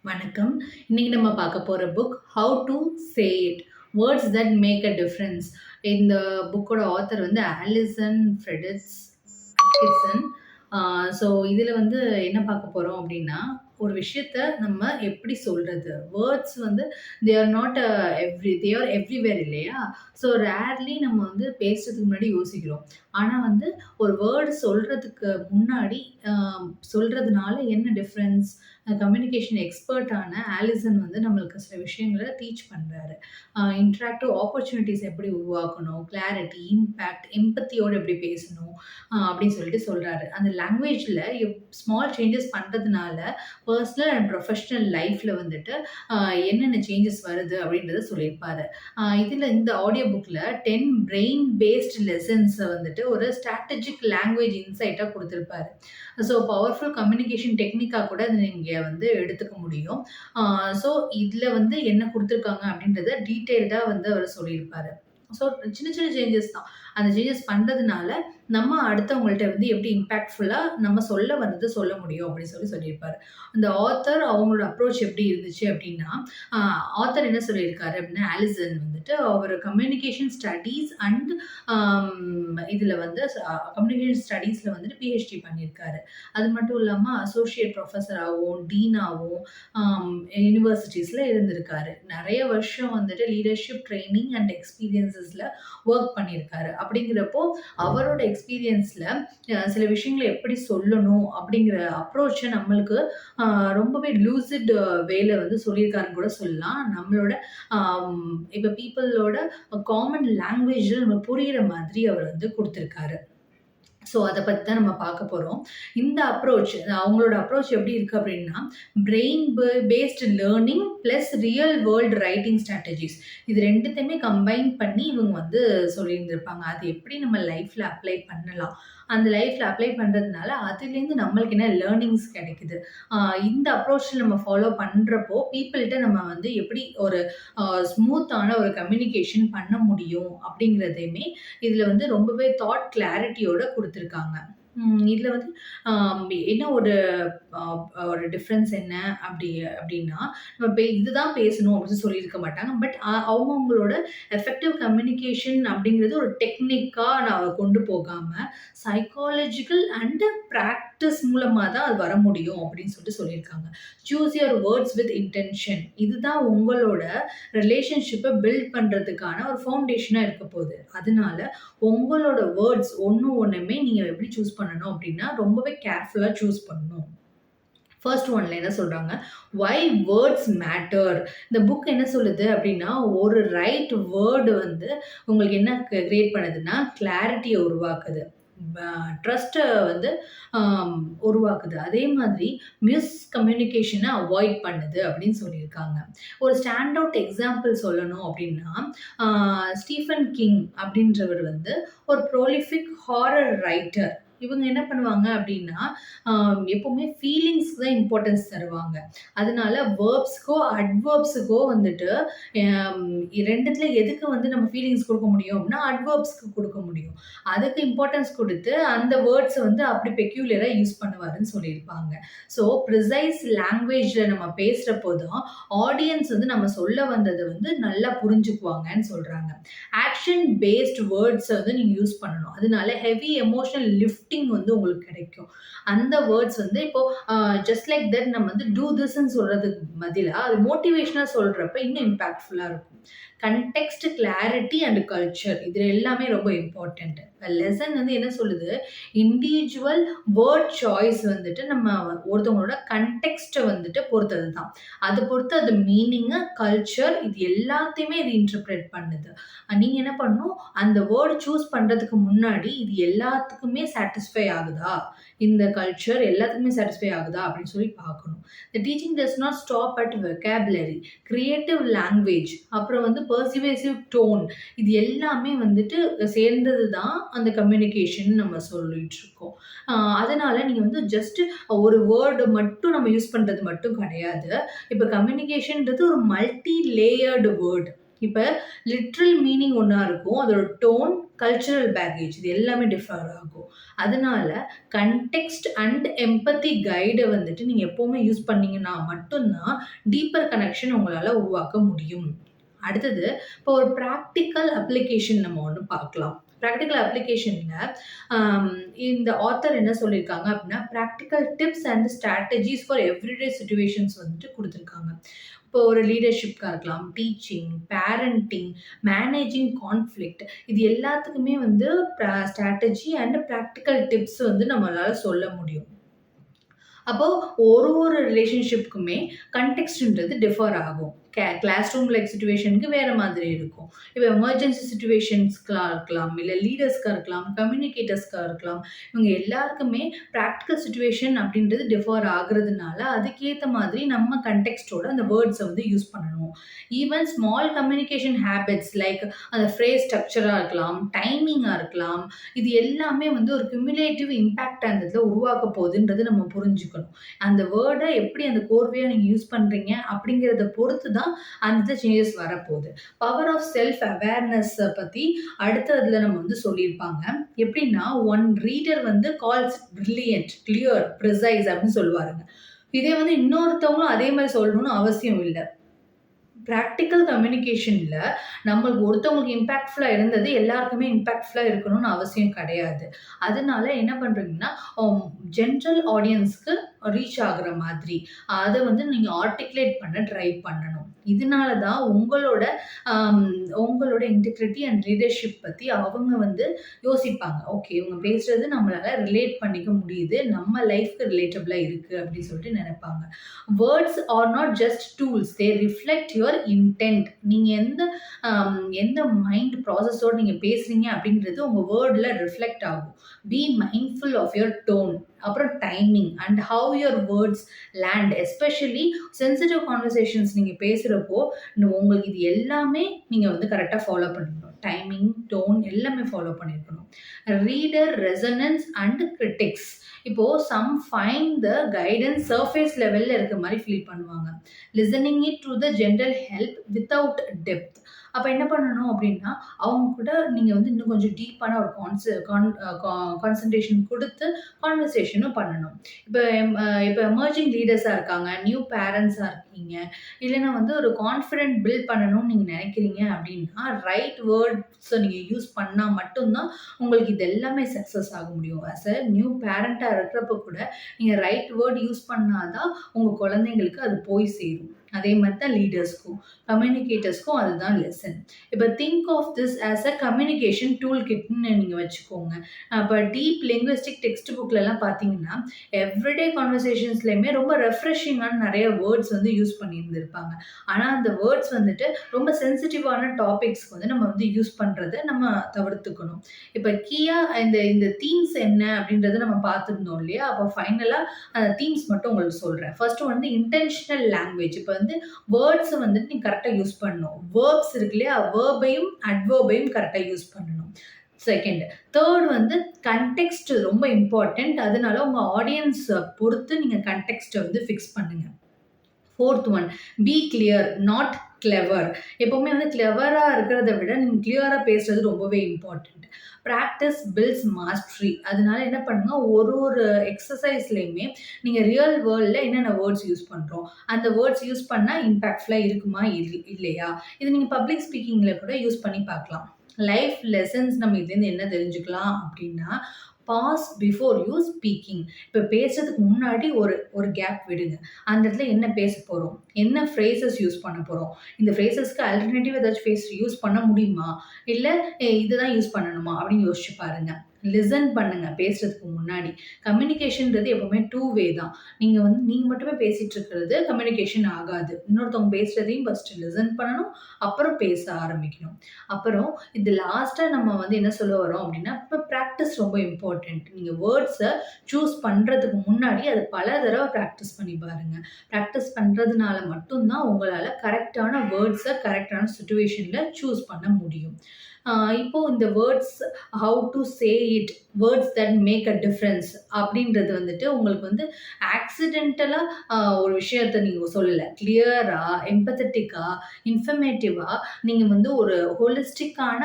வணக்கம். இன்னைக்கு நம்ம பார்க்க போற book "how to say it words that make a difference". இந்த புக்கோட ஆத்தர் வந்து ஆலிசன் ஃப்ரெட்ரிக்சன். ஸோ இதில வந்து என்ன பார்க்க போறோம் அப்படின்னா, ஒரு விஷயத்த நம்ம எப்படி சொல்றது? வேர்ட்ஸ் வந்து தே ஆர் எவ்ரிவேர் இல்லையா? ஸோ ரேர்லி நம்ம வந்து பேசுறதுக்கு முன்னாடி யோசிக்கிறோம். ஆனா வந்து ஒரு வேர்ட் சொல்றதுக்கு முன்னாடி அ சொல்றதுனால என்ன டிஃபரன்ஸ்? கம்யூனிகேஷன் எக்ஸ்பர்ட்டான ஆலிசன் வந்து நம்மளுக்கு சில விஷயங்கள டீச் பண்றாரு. இன்டராக்டிவ் ஆப்பர்ச்சுனிட்டீஸ் எப்படி உருவாக்கணும், கிளாரிட்டி, இம்பேக்ட், எம்பத்தியோட எப்படி பேசணும் அப்படின்னு சொல்லிட்டு சொல்றாரு. அந்த லாங்குவேஜ்ல ஸ்மால் சேஞ்சஸ் பண்றதுனால பர்சனல் அண்ட் ப்ரொஃபஷனல் லைஃப்ல வந்துட்டு என்னென்ன சேஞ்சஸ் வருது அப்படின்றத சொல்லியிருப்பாரு. இதுல இந்த ஆடியோ புக்ல 10 பிரெயின் பேஸ்ட் லெசன்ஸ வந்துட்டு ஒரு ஸ்ட்ராட்டஜிக் லாங்குவேஜ் இன்சைட்டா குடுத்திருப்பாரு. ஸோ பவர்ஃபுல் கம்யூனிகேஷன் டெக்னிக்கா கூட அத நீங்க வந்து எடுத்துக்க முடியும். ஸோ இதுல வந்து என்ன குடுத்துருக்காங்க அப்படின்றத டீட்டெயில்டா வந்து அவரு சொல்லியிருப்பாரு. ஸோ சின்ன சின்ன சேஞ்சஸ் தான். அந்த சேஞ்சஸ் பண்றதுனால நம்ம அடுத்தவங்கள்ட்ட வந்து எப்படி இம்பாக்ட்ஃபுல்லா நம்ம சொல்ல வந்தத சொல்ல முடியும் அப்படின்னு சொல்லியிருப்பாரு. அந்த ஆத்தர் அவங்களோட அப்ரோச் எப்படி இருந்துச்சு அப்படின்னா, அ ஆத்தர் என்ன சொல்லியிருக்காரு அப்படின்னா, ஆலிசன் வந்துட்டு அவரு கம்யூனிகேஷன் ஸ்டடீஸ் அண்ட் இதுல வந்து கம்யூனிகேஷன் ஸ்டடீஸ்ல வந்துட்டு பிஹெச்டி பண்ணியிருக்காரு. அது மட்டும் இல்லாம அசோசியேட் புரொஃபஸராவும், டீனாவும் யுனிவர்சிட்டீஸ்ல இருந்திருக்காரு. நெறைய வருஷம் வந்துட்டு லீடர்ஷிப் ட்ரெய்னிங் அண்ட் எக்ஸ்பீரியன்ஸஸ்ல வொர்க் பண்ணியிருக்காரு. அப்படிங்கிறப்போ அவரோட எக்ஸ்பீரியன்ஸ்ல சில விஷயங்கள எப்படி சொல்லணும் அப்படிங்கிற அப்ரோச்ச நம்மளுக்கு அ ரொம்பவே லூசிட் வேல வந்து சொல்லியிருக்காருன்னு கூட சொல்லலாம். நம்மளோட இப்ப பீப்பிளோட காமன் லாங்குவேஜ்ல நம்ம புரியிற மாதிரி அவர் வந்து குடுத்திருக்காரு. ஸோ அத பத்தி தான் நம்ம பார்க்க போறோம். இந்த அப்ரோச் அவங்களோட அப்ரோச் எப்படி இருக்கு அப்படின்னா, brain paste learning plus real world writing strategies இது 2த்தையுமே கம்பைன் பண்ணி இவங்க வந்து சொல்லியிருந்திருப்பாங்க. அது எப்படி நம்ம லைஃப்ல அப்ளை பண்ணலாம்? அந்த லைஃப்ல அப்ளை பண்றதுனால அதுலேருந்து நம்மளுக்கு என்ன லேர்னிங்ஸ் கிடைக்குது? அ இந்த அப்ரோச்ல நம்ம ஃபாலோ பண்றப்போ பீப்பிள்ட்ட நம்ம வந்து எப்படி ஒரு ஸ்மூத்தான ஒரு கம்யூனிகேஷன் பண்ண முடியும்? அப்படிங்கிறதையுமே இதுல வந்து ரொம்பவே தாட் கிளாரிட்டியோட குடுத்துருக்காங்க. இதுல வந்து என்ன அ ஒரு டிஃபரன்ஸ் என்ன அப்டின்னா, நம்ம இதுதான் பேசணும் அப்டின்னு சொல்லியிருக்க மாட்டாங்க. பட் அவங்கவங்களோட எஃபெக்டிவ் கம்யூனிகேஷன் அப்டிங்கிறது ஒரு டெக்னிக்கா நான் கொண்டு போகாம, சைக்காலஜிக்கல் அண்ட் பிராக்டிஸ் மூலமா தான் அது வர முடியும் அப்டின்னு சொல்லியிருக்காங்க. Choose your words with intention. இதுதான் உங்களோட ரிலேஷன்ஷிப்ப பில்ட் பண்றதுக்கான ஒரு ஃபவுண்டேஷனா இருக்க போது. அதனால உங்களோட வேர்ட்ஸ் ஒண்ணுமே நீங்க எப்படி சூஸ் பண்ணணும் அப்டின்னா, ரொம்பவே கேர்ஃபுல்லா சூஸ் பண்ணணும். ஃபர்ஸ்ட் ஒன்ல என்ன சொல்றாங்க, "வை வேர்ட்ஸ் மேட்டர்". இந்த புக் என்ன சொல்லுது அப்டின்னா, ஒரு ரைட் வேர்ட் வந்து உங்களுக்கு என்ன கிரியேட் பண்ணுதுன்னா, கிளாரிட்டிய உருவாக்குது. ப ட்ரஸ்ட்ட வந்து ஆம் உருவாக்குது. அதே மாதிரி மிஸ்கம்யூனிகேஷன அவாய்ட் பண்ணுது அப்டின்னு சொல்லியிருக்காங்க. ஒரு ஸ்டாண்ட் அவுட் எக்ஸாம்பிள் சொல்லணும் அப்டின்னா, ஆ ஸ்டீஃபன் கிங் அப்டின்றவர் வந்து ஒரு ப்ரோலிஃபிக் ஹாரர் ரைட்டர். இவங்க என்ன பண்ணுவாங்க அப்டின்னா, எப்பவுமே ஃபீலிங்ஸ்க்கு தான் இம்பார்ட்டன்ஸ் தருவாங்க. அதனால வெர்ப்ஸ்க்கோ, அட்வெர்ப்ஸ்க்கோ வந்துட்டு 2த்துல எதுக்கு வந்து நம்ம ஃபீலிங்ஸ் குடுக்க முடியும் அப்டின்னா, அட்வெர்ப்ஸ்க்கு குடுக்க முடியும். அதுக்கு இம்பார்ட்டன்ஸ் குடுத்து அந்த வேர்ட்ஸ வந்து அப்படி பெக்யூலியரா யூஸ் பண்ணுவாருன்னு சொல்லியிருப்பாங்க. ஸோ ப்ரிசைஸ் லாங்குவேஜ்ல நம்ம பேசுறப்போ தான் ஆடியன்ஸ் வந்து நம்ம சொல்ல வந்தத வந்து நல்லா புரிஞ்சுக்குவாங்கன்னு சொல்றாங்க. ஆக்ஷன் பேஸ்ட் வேர்ட்ஸ வந்து நீங்க யூஸ் பண்ணணும். அதனால ஹெவி எமோஷனல் லிஃப்டிங் வந்து உங்களுக்கு கிடைக்கும். அந்த வேர்ட்ஸ் வந்து இப்போ ஜஸ்ட் லைக் தட் நம்ம வந்து டூ திஸ்ன்னு சொல்றதுக்கு பதிலா, அது மோட்டிவேஷனா சொல்றப்ப இன்னும் இம்பாக்ட்ஃபுல்லா இருக்கும். கன்டெக்ஸ்ட், கிளாரிட்டி அண்ட் கல்ச்சர் இதுல எல்லாமே ரொம்ப இம்பார்ட்டன்ட். லெசன் வந்து என்ன சொல்லுது, இண்டிவிஜுவல் வேர்ட் சாய்ஸ் வந்துட்டு நம்ம ஒருத்தவங்களோட கன்டெக்ஸ்ட்ட வந்துட்டு பொறுத்தது தான். அத பொறுத்து அது மீனிங்கு, கல்ச்சர் இது எல்லாத்தையுமே இது இன்டர்பிரெட் பண்ணுது. நீங்க என்ன பண்ணணும், அந்த வேர்ட் சூஸ் பண்றதுக்கு முன்னாடி இது எல்லாத்துக்குமே சாட்டிஸ்ஃபை ஆகுதா? இந்த கல்ச்சர் எல்லாத்துக்குமே சாட்டிஸ்ஃபை ஆகுதா? அப்படின்னு சொல்லி பார்க்கணும். தி teaching does not stop at vocabulary. Creative language, அப்புறம் வந்து பெர்சுவேசிவ் டோன் இது எல்லாமே வந்துட்டு சேர்ந்தது தான் அந்த கம்யூனிகேஷன் நம்ம சொல்லிட்டு இருக்கோம். அ அதனால நீங்க வந்து ஜஸ்ட் ஒரு வேர்ட் மட்டும் நம்ம யூஸ் பண்றது மட்டும் கிடையாது. இப்ப கம்யூனிகேஷன்ன்றது ஒரு மல்டி லேயர்டு வேர்ட். இப்ப லிட்ரல் மீனிங் ஒண்ணா இருக்கும். அதோட டோன், கல்ச்சரல் பேக்கேஜ் இது எல்லாமே டிஃபர் ஆகும். அதனால கன்டெக்ஸ்ட் அண்ட் எம்பத்தி கைட வந்துட்டு நீங்க எப்பவுமே யூஸ் பண்ணீங்கன்னா மட்டும் தான் டீப்பர் கனெக்ஷன் உங்களால உருவாக்க முடியும். அடுத்தது, இப்போ ஒரு பிராக்டிகல் அப்ளிகேஷன் நம்ம ஒண்ணு பார்க்கலாம். பிராக்டிகல் அப்ளிகேஷன்ல அம் இந்த ஆத்தர் என்ன சொல்லியிருக்காங்க அப்டின்னா, practical tips and strategies for everyday situations வந்துட்டு குடுத்துருக்காங்க. இப்போ ஒரு லீடர்ஷிப்க்கா இருக்கலாம், டீச்சிங், பேரண்டிங், மேனேஜிங் கான்ஃப்ளிக்ட் இது எல்லாத்துக்குமே வந்து ஸ்ட்ராட்டஜி அண்ட் பிராக்டிகல் டிப்ஸ் வந்து நம்மளால சொல்ல முடியும். அப்போ ஒரு ரிலேஷன்ஷிப்க்குமே கன்டெக்ஸ்ட்ன்றது டிஃபர் ஆகும். கிளாஸ் ரூம் லைக் சிச்சுவேஷனுக்கு வேற மாதிரி இருக்கும். இப்போ எமர்ஜென்சி சிச்சுவேஷன்ஸ்க்கா இருக்கலாம், இல்ல லீடர்ஸ்க்கா இருக்கலாம், கம்யூனிகேட்டர்ஸ்க்கா இருக்கலாம். இவங்க எல்லாருக்குமே பிராக்டிகல் சிச்சுவேஷன் அப்படின்றது டிஃபர் ஆகுறதுனால, அதுக்கேத்த மாதிரி நம்ம கன்டெக்ஸ்ட்டோட அந்த வேர்ட்ஸ வந்து யூஸ் பண்ணணும். Even small communication habits like அந்த ஃப்ரேஸ் ஸ்ட்ரக்சரா இருக்கலாம், டைமிங்கா இருக்கலாம். இது எல்லாமே வந்து ஒரு குமுலேட்டிவ் இம்பாக்ட் அந்த இடத்துல உருவாக்க போகுதுன்றது நம்ம புரிஞ்சுக்கணும். அந்த வேர்ட எப்படி அந்த கோர்வையா நீங்க யூஸ் பண்றீங்க அப்படிங்கிறத பொறுத்து தான் அந்த சேஞ்சஸ் வரப்போகுது. பவர் ஆஃப் செல்ஃப் அவேர்னஸ் பத்தி அடுத்த இதுல நம்ம வந்து சொல்லியிருப்பாங்க. எப்படின்னா, ஒன் ரீடர் வந்து கால்ஸ் பிரில்லியன்ட், கிளியர், பிரிசைஸ் அப்படின்னு சொல்லுவாருங்க. இதே வந்து இன்னொருத்தவங்களும் அதே மாரி சொல்லணும்னு அவசியம் இல்ல. பிராக்டிகல் கம்யூனிகேஷன்ல நம்மளுக்கு ஒருத்தவங்களுக்கு இம்பாக்ட்ஃபுல்லா இருந்தது எல்லாருக்குமே இம்பாக்ட்ஃபுல்லா இருக்கணும்னு அவசியம் கிடையாது. அதனால என்ன பண்றீங்கன்னா, ஜென்ரல் ஆடியன்ஸ்க்கு ரீச் ஆகுற மாதிரி அத வந்து நீங்க ஆர்டிகுலேட் பண்ண ட்ரை பண்ணணும். இதனால தான் அம் உங்களோட இன்டெகிரிட்டி அண்ட் லீடர்ஷிப் பத்தி அவங்க வந்து யோசிப்பாங்க. ஓகே, இவங்க பேசுறது நம்மளால ரிலேட் பண்ணிக்க முடியுது. நம்ம லைஃப்க்கு ரிலேட்டபிளா இருக்கு அப்படின்னு சொல்லிட்டு நெனைப்பாங்க. Words are not just tools. They reflect your intent. நீங்க எந்த மைண்ட் ப்ராசஸோட நீங்க பேசுறீங்க அப்படின்றது உங்க வேர்ட்ல ரிஃப்ளெக்ட் ஆகும். Be mindful of your tone, அப்புறம் timing and how your words land. Especially sensitive conversations நீங்க பேசுறப்போ, உங்களுக்கு இது எல்லாமே நீங்க வந்து கரெக்ட்டா ஃபாலோ பண்ணிக்கணும். டைமிங், டோன் எல்லாமே ஃபாலோ பண்ணியிருக்கணும். Reader resonance and critics. இப்போ some find the guidance surface லெவல்ல இருக்க மாரி ஃபீல் பண்ணுவாங்க. Listening it to the general help without depth. அப்ப என்ன பண்ணணும் அப்டின்னா, அவங்க கூட நீங்க வந்து இன்னும் கொஞ்சம் டீப்பான ஒரு கான்ச கான் அ கா கான்சன்ட்ரேஷன் குடுத்து கான்வர்சேஷனும் பண்ணணும். இப்ப எமர்ஜிங் லீடர்ஸா இருக்காங்க, நியூ பேரண்ட்ஸா இருக்கீங்க, இல்லன்னா வந்து ஒரு கான்ஃபிடென்ட் பில்ட் பண்ணணும்னு நீங்க நெனைக்கிறீங்க அப்டின்னா, ரைட் வேர்ட்ஸ நீங்க யூஸ் பண்ணா மட்டும் தான் உங்களுக்கு இது எல்லாமே சக்சஸ் ஆக முடியும். ஆஸ் அ நியூ பேரண்ட்டா இருக்கிறப்ப கூட நீங்க ரைட் வேர்ட் யூஸ் பண்ணா தான் உங்க குழந்தைங்களுக்கு அது போய் சேரும். அதே மாரி தான் லீடர்ஸ்க்கும், கம்யூனிகேட்டர்ஸ்க்கும் அதுதான் லெசன். இப்ப think of this as a communication tool கிட்ன்னு நீங்க வச்சுக்கோங்க. அப்ப டீப் லிங்குவிஸ்டிக் டெக்ஸ்ட் புக்லலாம் பார்த்தீங்கன்னா, எவ்ரிடே கான்வர்சேஷன்ஸ்லயுமே ரொம்ப ரெஃப்ரெஷிங்கான நெறைய வேர்ட்ஸ் வந்து யூஸ் பண்ணியிருந்திருப்பாங்க. ஆனா, அந்த வேர்ட்ஸ் வந்துட்டு ரொம்ப சென்சிட்டிவான டாபிக்ஸ்க்கு வந்து நம்ம வந்து யூஸ் பண்றத நம்ம தவிர்த்துக்கணும். இப்ப கீயா இந்த தீம்ஸ் என்ன அப்படின்றத நம்ம பார்த்திருந்தோம் இல்லையா? அப்ப ஃபைனலா அந்த தீம்ஸ் மட்டும் உங்களுக்கு சொல்றேன். ஃபர்ஸ்ட் வந்து இன்டென்ஷனல் லாங்குவேஜ். இப்ப வந்து வேர்ட்ஸ் வந்துட்டு நீங்க கரெக்ட்டா யூஸ் பண்ணணும். வெர்ப்ஸ் இருக்கு இல்லையா? வெர்பையும், அட்வெர்பையும் கரெக்ட்டா யூஸ் பண்ணணும். செகண்ட். தேர்ட் வந்து கன்டெக்ஸ்ட் ரொம்ப இம்பார்ட்டன்ட். அதனால உங்க ஆடியன்ஸ பொறுத்து நீங்க கன்டெக்ஸ்ட்ட வந்து ஃபிக்ஸ் பண்ணுங்க. Fourth one, be clear not clever. எப்பவுமே வந்து கிளெவரா இருக்கிறத விட நீங்க கிளியரா பேசுறது ரொம்பவே இம்பார்ட்டன்ட். Practice builds mastery. அதனால என்ன பண்ணுங்க, ஒரு எக்ஸர்சைஸ்லயுமே நீங்க ரியல் வேர்ல்ட்ல என்னென்ன வேர்ட்ஸ் யூஸ் பண்றோம், அந்த வேர்ட்ஸ் யூஸ் பண்ணா இம்பாக்ட்ஃபுல்லா இருக்குமா இல்லையா? இது நீங்க பப்ளிக் ஸ்பீக்கிங்ல கூட யூஸ் பண்ணி பார்க்கலாம். லைஃப் லெசன்ஸ் நம்ம இதுலேருந்து என்ன தெரிஞ்சுக்கலாம் அப்படின்னா, பாஸ் பிஃபோர் யூ ஸ்பீக்கிங். இப்ப பேசுறதுக்கு முன்னாடி ஒரு கேப் விடுங்க. அந்த இடத்துல என்ன பேச போறோம்? என்ன ஃப்ரேசஸ் யூஸ் பண்ண போறோம்? இந்த ஃப்ரேசஸ்க்கு ஆல்டர்னேட்டிவ் ஏதாச்சும் யூஸ் பண்ண முடியுமா? இல்ல இதுதான் யூஸ் பண்ணணுமா? அப்படின்னு யோசிச்சு பாருங்க. லிசன் பண்ணுங்க பேசுறதுக்கு முன்னாடி. கம்யூனிகேஷன்றது எப்பவுமே டூ வே தான். நீங்க மட்டுமே பேசிட்டு இருக்கிறது கம்யூனிகேஷன் ஆகாது. இன்னொருத்தவங்க பேசுறதையும் ஃபர்ஸ்ட் லிசன் பண்ணணும். அப்புறம் பேச ஆரம்பிக்கணும். அப்புறம் இது லாஸ்ட்டா நம்ம வந்து என்ன சொல்ல வரோம் அப்படின்னா, இப்ப பிராக்டிஸ் ரொம்ப இம்பார்ட்டன்ட். நீங்க வேர்ட்ஸ சூஸ் பண்றதுக்கு முன்னாடி அத பல தடவ பிராக்டிஸ் பண்ணி பாருங்க. பிராக்டிஸ் பண்றதுனால மட்டும் தான் உங்களால கரெக்ட்டான வேர்ட்ஸ கரெக்ட்டான சிச்சுவேஷன்ல சூஸ் பண்ண முடியும். அ இப்போ இந்த words how to say it, words that make a difference அப்படின்றது வந்துட்டு உங்களுக்கு வந்து ஆக்சிடென்டலா ஒரு விஷயத்த நீங்க சொல்லல. கிளியரா, எம்பத்தட்டிக்கா, இன்ஃபர்மேட்டிவா நீங்க வந்து ஒரு ஹோலிஸ்டிக்கான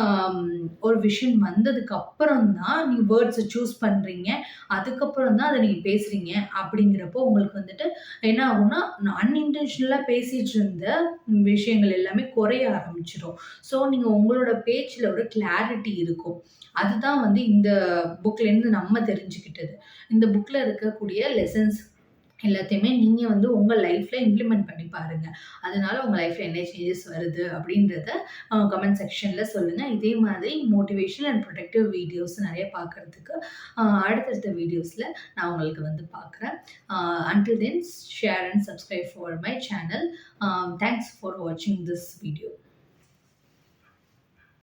ஆம், ஒரு விஷன் வந்ததுக்கு அப்புறம் தான் நீங்க வேர்ட்ஸ சூஸ் பண்றீங்க. அதுக்கப்புறம் தான் அத நீங்க பேசுறீங்க அப்படிங்கிறப்போ உங்களுக்கு வந்துட்டு என்ன ஆகும்னா, அன்இன்டென்ஷனலா பேசிட்டு இருந்த விஷயங்கள் எல்லாமே குறைய ஆரம்பிச்சுரும். ஸோ நீங்க உங்களோட பேச்சுல ஒரு கிளாரிட்டி இருக்கும். அதுதான் வந்து இந்த புக்லேருந்து நம்ம தெரிஞ்சுக்கிட்டது. இந்த புக்ல இருக்கக்கூடிய லெசன்ஸ் எல்லாத்தையுமே நீங்க வந்து உங்க லைஃப்ல இம்ப்ளிமெண்ட் பண்ணி பாருங்க. அதனால உங்க லைஃப்ல என்ன சேஞ்சஸ் வருது அப்படின்றத கமெண்ட் செக்ஷன்ல சொல்லுங்க. இதே மாதிரி மோட்டிவேஷனல் அண்ட் ப்ரொடக்டிவ் வீடியோஸ் நெறைய பார்க்கறதுக்கு அடுத்தடுத்த வீடியோஸ்ல நான் உங்களுக்கு வந்து பார்க்குறேன். Until then, share and subscribe for my channel. Thanks for watching this video.